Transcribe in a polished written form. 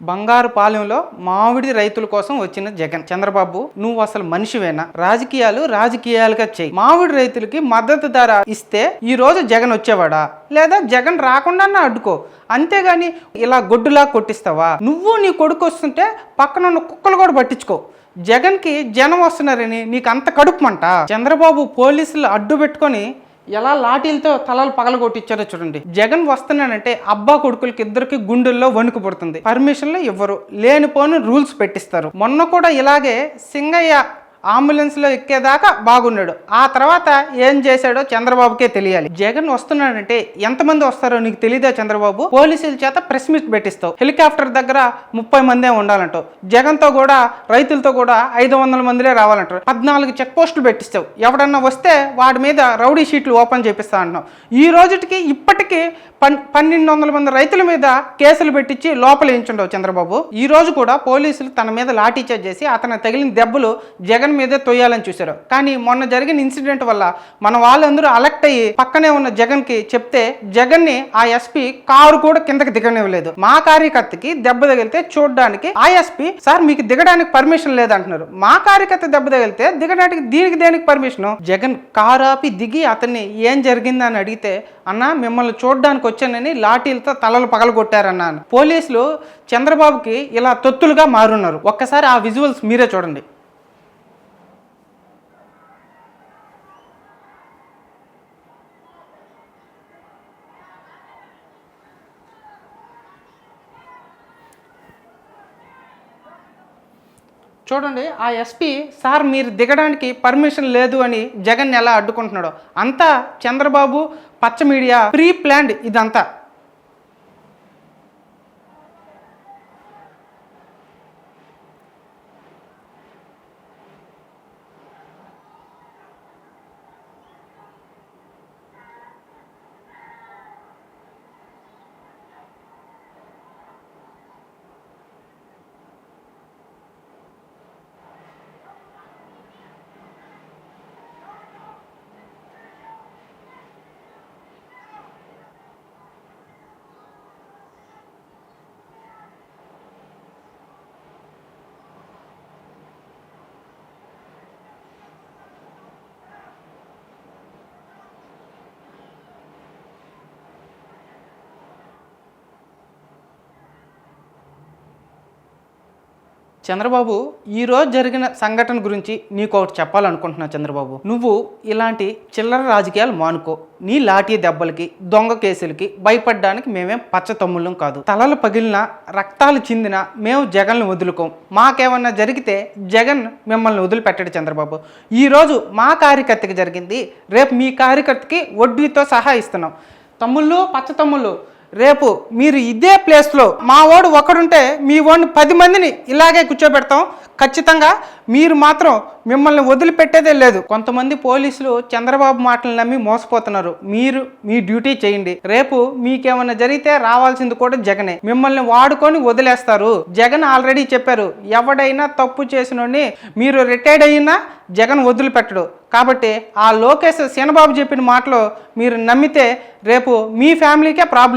బంగారు పాలెంలో మామిడి రైతుల కోసం వచ్చిన జగన్. చంద్రబాబు, నువ్వు అసలు మనిషివేనా? రాజకీయాలుగా చేయి. మామిడి రైతులకి మద్దతు ధర ఇస్తే ఈ రోజు జగన్ వచ్చేవాడా? లేదా జగన్ రాకుండా అడ్డుకో, అంతేగాని ఇలా గొడ్డులా కొట్టిస్తావా? నువ్వు నీ కొడుకు వస్తుంటే పక్కన ఉన్న కుక్కలు కూడా పట్టించుకో. జగన్కి జనం వస్తున్నారని నీకు అంత కడుపుమంట. చంద్రబాబు పోలీసులు అడ్డు పెట్టుకొని ఎలా లాఠీలతో తలలు పగలగొట్టించారో చూడండి. జగన్ వస్తున్నానంటే అబ్బా కొడుకులకి ఇద్దరికి గుండెల్లో వణుకు పుడుతుంది. పర్మిషన్లు ఇవ్వరు, లేనిపోని రూల్స్ పెట్టిస్తారు. మొన్న కూడా ఇలాగే సింగయ్య అంబులెన్స్లో ఎక్కేదాకా బాగున్నాడు. ఆ తర్వాత ఏం చేశాడో చంద్రబాబుకే తెలియాలి. జగన్ వస్తున్నాడంటే ఎంతమంది వస్తారో నీకు తెలియదా చంద్రబాబు? పోలీసుల చేత ప్రెస్ మీట్ పెట్టిస్తావు. హెలికాప్టర్ దగ్గర 30 మందే ఉండాలంటావు. జగన్తో కూడా రైతులతో కూడా 500 మందిలే రావాలంటారు. 14 చెక్ పోస్టులు పెట్టిస్తావు. ఎవడన్నా వస్తే వాడి మీద రౌడీ షీట్లు ఓపెన్ చేపిస్తా అంటున్నావు. ఈ రోజుకి ఇప్పటికీ 1200 మంది రైతుల మీద కేసులు పెట్టించి లోపల వేయించుండవు చంద్రబాబు. ఈ రోజు కూడా పోలీసులు తన మీద లాఠీ చార్జ్ చేసి అతను తగిలిన దెబ్బలు జగన్ మీదే తొయ్యాలని చూశారు. కానీ మొన్న జరిగిన ఇన్సిడెంట్ వల్ల మన వాళ్ళందరూ అలర్ట్ అయ్యి పక్కనే ఉన్న జగన్ కి చెప్తే జగన్ ని ఆ ఎస్పీ కారు కూడా కిందకి దిగనివ్వలేదు. మా కార్యకర్తకి దెబ్బ తగిలితే చూడడానికి ఆ ఎస్పీ సార్ మీకు దిగడానికి పర్మిషన్ లేదంటున్నారు. మా కార్యకర్త దెబ్బ తగిలితే దిగడానికి దేనికి పర్మిషన్? జగన్ కారు ఆపి దిగి అతన్ని ఏం జరిగిందని అడిగితే అన్న మిమ్మల్ని చూడడానికి వచ్చానని లాఠీలతో తలలు పగలగొట్టారన్నాను. పోలీసులు చంద్రబాబుకి ఇలా తొత్తులుగా మారున్నారు. ఒక్కసారి ఆ విజువల్స్ మీరే చూడండి. చూడండి, ఆ ఎస్పీ సార్ మీరు దిగడానికి పర్మిషన్ లేదు అని జగన్ ఎలా అడ్డుకుంటున్నాడో. అంతా చంద్రబాబు పచ్చ మీడియా ప్రీ ప్లాన్డ్ ఇదంతా. చంద్రబాబు, ఈరోజు జరిగిన సంఘటన గురించి నీకు ఒకటి చెప్పాలనుకుంటున్నా చంద్రబాబు. నువ్వు ఇలాంటి చిల్లర రాజకీయాలు మానుకో. నీ లాఠీ దెబ్బలకి దొంగ కేసులకి భయపడడానికి మేమేం పచ్చ తమ్ముళ్ళం కాదు. తలలు పగిలిన రక్తాలు చిందిన మేము జగన్ను వదులుకోం. మాకేమన్నా జరిగితే జగన్ మిమ్మల్ని వదిలిపెట్టాడు చంద్రబాబు. ఈరోజు మా కార్యకర్తకి జరిగింది, రేపు మీ కార్యకర్తకి వడ్డీతో సహా ఇస్తున్నాం. తమ్ముళ్ళు, పచ్చ తమ్ముళ్ళు, రేపు మీరు ఇదే ప్లేస్లో మా వాడు ఒకడుంటే మీ వాడిని 10 మందిని ఇలాగే కూర్చోబెడతాం. ఖచ్చితంగా మీరు మాత్రం మిమ్మల్ని వదిలిపెట్టేదే లేదు. కొంతమంది పోలీసులు చంద్రబాబు మాటలు నమ్మి మోసపోతున్నారు. మీరు మీ డ్యూటీ చేయండి. రేపు మీకేమన్నా జరిగితే రావాల్సింది కూడా జగనే. మిమ్మల్ని వాడుకొని వదిలేస్తారు. జగన్ ఆల్రెడీ చెప్పారు, ఎవడైనా తప్పు చేసినోడిని మీరు రిటైర్డ్ అయినా జగన్ వదిలిపెట్టడు. కాబట్టి ఆ లోకేష్ శనబాబు చెప్పిన మాటలు మీరు నమ్మితే రేపు మీ ఫ్యామిలీకే ప్రాబ్లం.